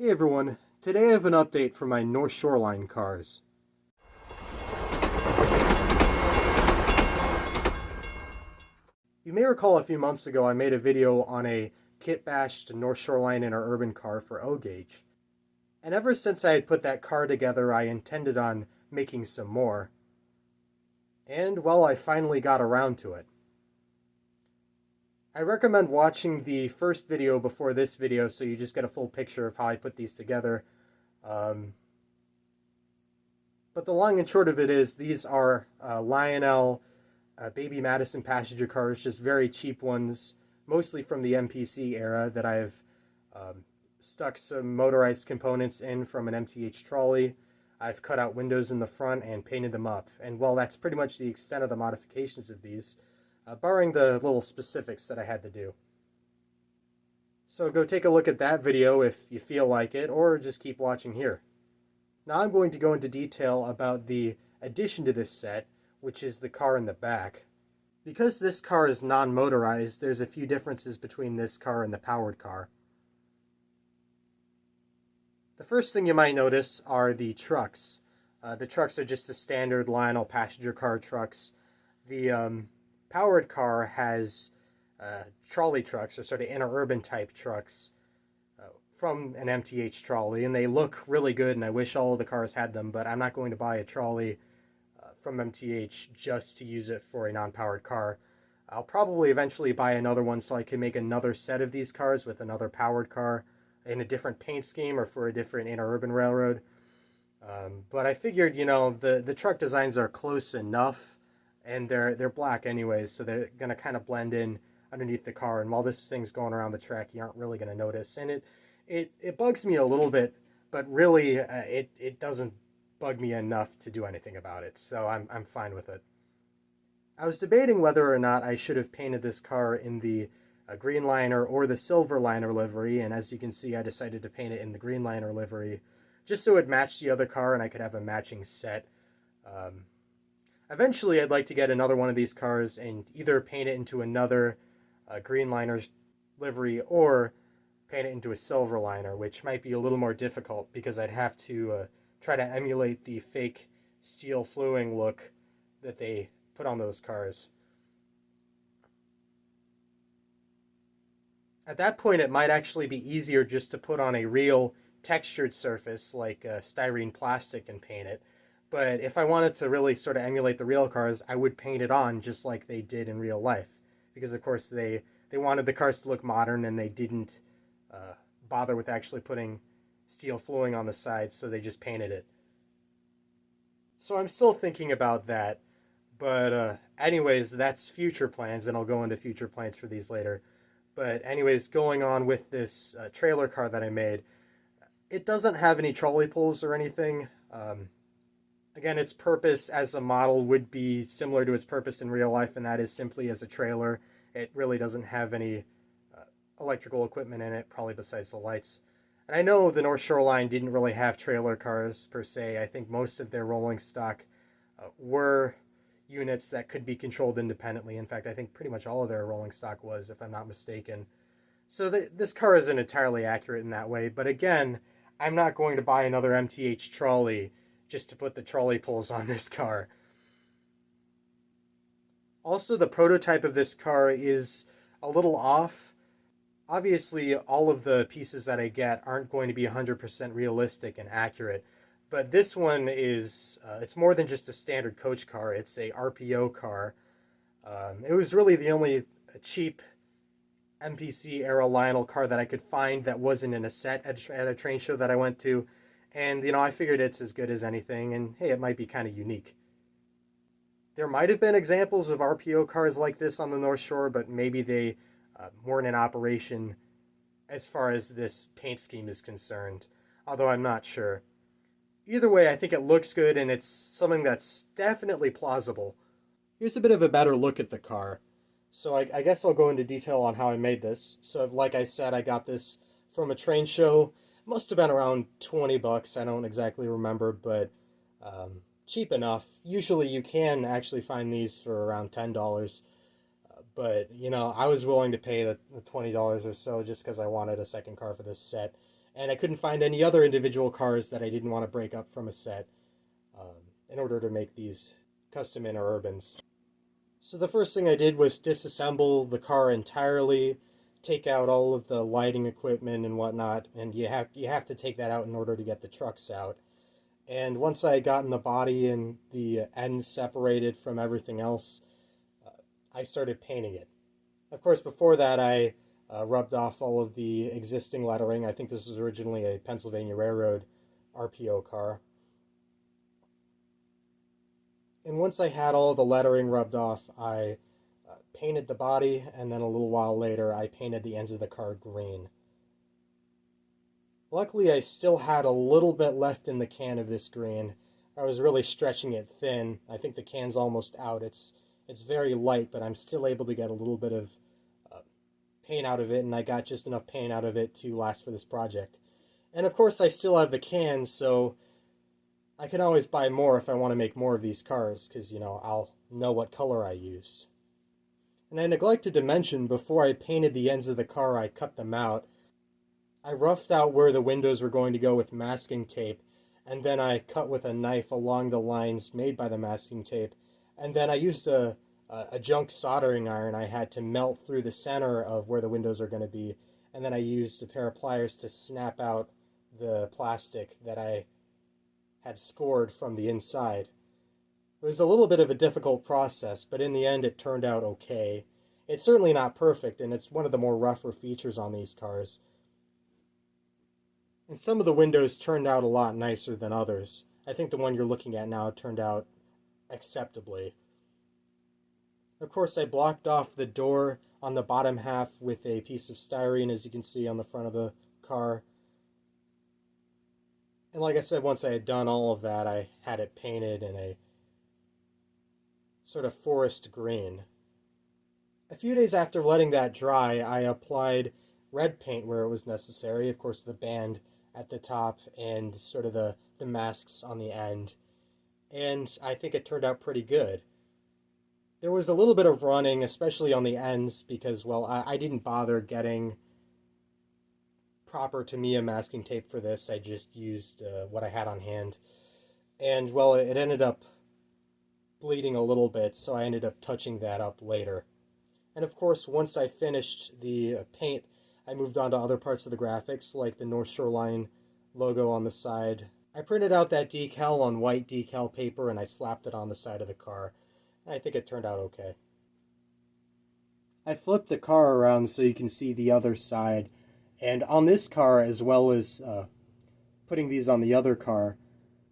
Hey everyone, today I have an update for my North Shoreline cars. You may recall a few months ago I made a video on a kit-bashed North Shoreline Interurban car for O-Gauge. And ever since I had put that car together, I intended on making some more. And, well, I finally got around to it. I recommend watching the first video before this video so you just get a full picture of how I put these together. But the long and short of it is, these are Lionel Baby Madison passenger cars, just very cheap ones, mostly from the MPC era, that I've stuck some motorized components in from an MTH trolley. I've cut out windows in the front and painted them up. And well, that's pretty much the extent of the modifications of these, barring the little specifics that I had to do. So go take a look at that video if you feel like it, or just keep watching here. Now I'm going to go into detail about the addition to this set, which is the car in the back. Because this car is non-motorized, there's a few differences between this car and the powered car. The first thing you might notice are the trucks. The trucks are just the standard Lionel passenger car trucks. The powered car has trolley trucks, or sort of interurban type trucks, from an MTH trolley, and they look really good, and I wish all of the cars had them, but I'm not going to buy a trolley from MTH just to use it for a non-powered car. I'll probably eventually buy another one so I can make another set of these cars with another powered car in a different paint scheme or for a different interurban railroad. But I figured, you know, the truck designs are close enough, and they're black anyways, so they're going to kind of blend in underneath the car, and while this thing's going around the track, you aren't really going to notice. And it bugs me a little bit, but really it doesn't bug me enough to do anything about it, so I'm fine with it. I was debating whether or not I should have painted this car in the green liner or the silver liner livery, and as you can see, I decided to paint it in the green liner livery just so it matched the other car and I could have a matching set. Eventually I'd like to get another one of these cars and either paint it into another green liner livery or paint it into a silver liner, which might be a little more difficult because I'd have to try to emulate the fake steel fluing look that they put on those cars. At that point, it might actually be easier just to put on a real textured surface like styrene plastic and paint it. But if I wanted to really sort of emulate the real cars, I would paint it on just like they did in real life. Because of course they wanted the cars to look modern, and they didn't bother with actually putting steel fluing on the sides, so they just painted it. So I'm still thinking about that, but anyways, that's future plans, and I'll go into future plans for these later. But anyways, going on with this trailer car that I made, it doesn't have any trolley pulls or anything. Again, its purpose as a model would be similar to its purpose in real life, and that is simply as a trailer. It really doesn't have any electrical equipment in it, probably besides the lights. And I know the North Shoreline didn't really have trailer cars per se. I think most of their rolling stock were units that could be controlled independently. In fact, I think pretty much all of their rolling stock was, if I'm not mistaken. So this car isn't entirely accurate in that way. But again, I'm not going to buy another MTH trolley just to put the trolley pulls on this car. Also, the prototype of this car is a little off. Obviously, all of the pieces that I get aren't going to be 100% realistic and accurate, but this one is, it's more than just a standard coach car, it's a RPO car. It was really the only cheap MPC era Lionel car that I could find that wasn't in a set at a train show that I went to, and you know, I figured it's as good as anything, and hey, it might be kind of unique. There might have been examples of RPO cars like this on the North Shore, but maybe they weren't in operation as far as this paint scheme is concerned, although I'm not sure. Either way, I think it looks good, and it's something that's definitely plausible. Here's a bit of a better look at the car. So I guess I'll go into detail on how I made this. So like I said, I got this from a train show. It must have been around 20 bucks, I don't exactly remember, but cheap enough. Usually you can actually find these for around $10. But, you know, I was willing to pay the $20 or so just because I wanted a second car for this set. and I couldn't find any other individual cars that I didn't want to break up from a set in order to make these custom Interurbans. So the first thing I did was disassemble the car entirely, take out all of the lighting equipment and whatnot, and you have to take that out in order to get the trucks out. And once I had gotten the body and the ends separated from everything else, I started painting it. Of course, before that, I rubbed off all of the existing lettering. I think this was originally a Pennsylvania Railroad RPO car. And once I had all the lettering rubbed off, I painted the body, and then a little while later, I painted the ends of the car green. Luckily, I still had a little bit left in the can of this green. I was really stretching it thin. I think the can's almost out. It's very light, but I'm still able to get a little bit of paint out of it, and I got just enough paint out of it to last for this project. And of course, I still have the can, so I can always buy more if I want to make more of these cars, because, I'll know what color I used. And I neglected to mention, before I painted the ends of the car, I cut them out. I roughed out where the windows were going to go with masking tape, and then I cut with a knife along the lines made by the masking tape, and then I used a junk soldering iron I had to melt through the center of where the windows are going to be, and then I used a pair of pliers to snap out the plastic that I had scored from the inside. It was a little bit of a difficult process, but in the end it turned out okay. It's certainly not perfect, and it's one of the more rougher features on these cars. And some of the windows turned out a lot nicer than others. I think the one you're looking at now turned out acceptably. Of course, I blocked off the door on the bottom half with a piece of styrene, as you can see on the front of the car. And like I said, once I had done all of that, I had it painted in a sort of forest green. A few days after letting that dry, I applied red paint where it was necessary. Of course, the band at the top and sort of the masks on the end. And I think it turned out pretty good. There was a little bit of running, especially on the ends, because, well, I didn't bother getting proper Tamiya masking tape for this. I just used what I had on hand. And, well, it ended up bleeding a little bit, so I ended up touching that up later. And, of course, once I finished the paint, I moved on to other parts of the graphics, like the North Shoreline logo on the side. I printed out that decal on white decal paper, and I slapped it on the side of the car. I think it turned out okay. I flipped the car around so you can see the other side. And on this car, as well as putting these on the other car,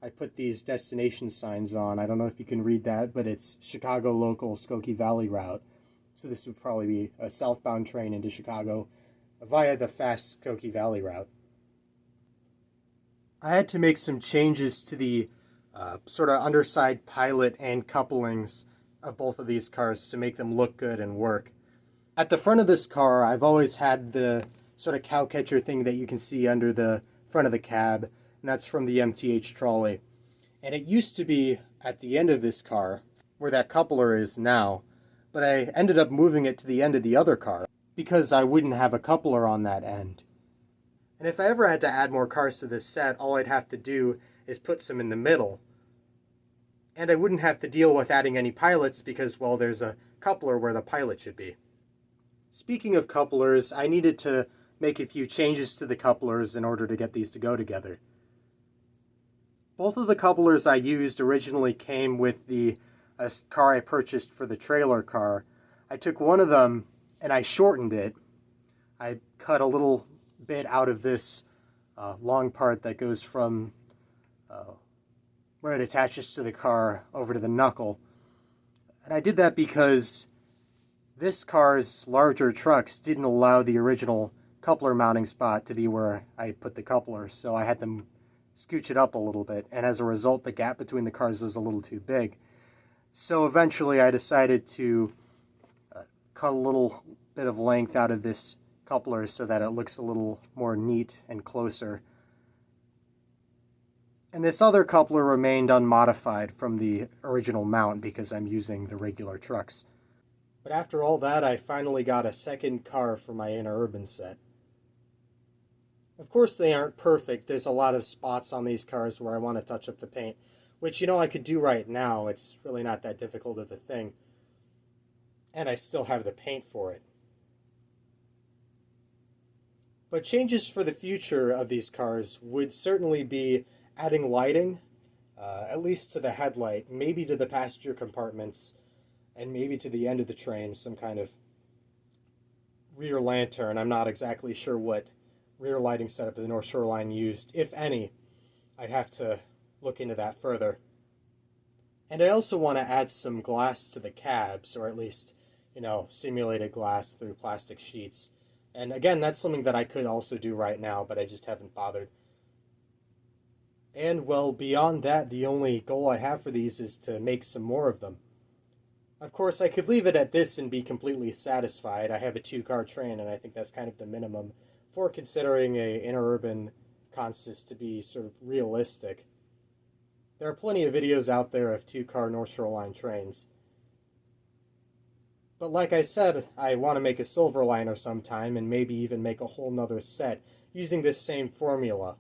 I put these destination signs on. I don't know if you can read that, but it's Chicago Local Skokie Valley Route. So this would probably be a southbound train into Chicago via the fast Skokie Valley Route. I had to make some changes to the sort of underside pilot and couplings of both of these cars to make them look good and work. At the front of this car, I've always had the sort of cow catcher thing that you can see under the front of the cab, and that's from the MTH trolley. And it used to be at the end of this car, where that coupler is now, but I ended up moving it to the end of the other car because I wouldn't have a coupler on that end. And if I ever had to add more cars to this set, all I'd have to do is put some in the middle. And I wouldn't have to deal with adding any pilots because, well, there's a coupler where the pilot should be. Speaking of couplers, I needed to make a few changes to the couplers in order to get these to go together. Both of the couplers I used originally came with the car I purchased for the trailer car. I took one of them and I shortened it. I cut a little bit out of this long part that goes from where it attaches to the car over to the knuckle. And I did that because this car's larger trucks didn't allow the original coupler mounting spot to be where I put the coupler, so I had to scooch it up a little bit, and as a result the gap between the cars was a little too big. So eventually I decided to cut a little bit of length out of this coupler so that it looks a little more neat and closer. And this other coupler remained unmodified from the original mount because I'm using the regular trucks. But after all that, I finally got a second car for my Interurban set. Of course they aren't perfect. There's a lot of spots on these cars where I want to touch up the paint, which, I could do right now. It's really not that difficult of a thing. And I still have the paint for it. But changes for the future of these cars would certainly be adding lighting, at least to the headlight, maybe to the passenger compartments, and maybe to the end of the train, some kind of rear lantern. I'm not exactly sure what rear lighting setup the North Shore Line used, if any. I'd have to look into that further. And I also want to add some glass to the cabs, or at least, simulated glass through plastic sheets. And again, that's something that I could also do right now, but I just haven't bothered. And, well, beyond that, the only goal I have for these is to make some more of them. Of course, I could leave it at this and be completely satisfied. I have a 2-car train, and I think that's kind of the minimum for considering a interurban consist to be sort of realistic. There are plenty of videos out there of 2-car North Shore Line trains. But like I said, I want to make a Silverliner sometime, and maybe even make a whole nother set using this same formula.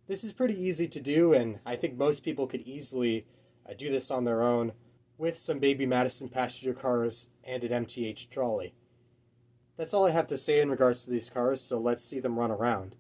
This is pretty easy to do, and I think most people could easily do this on their own with some Baby Madison passenger cars and an MTH trolley. That's all I have to say in regards to these cars, so let's see them run around.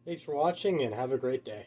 Thanks for watching, and have a great day.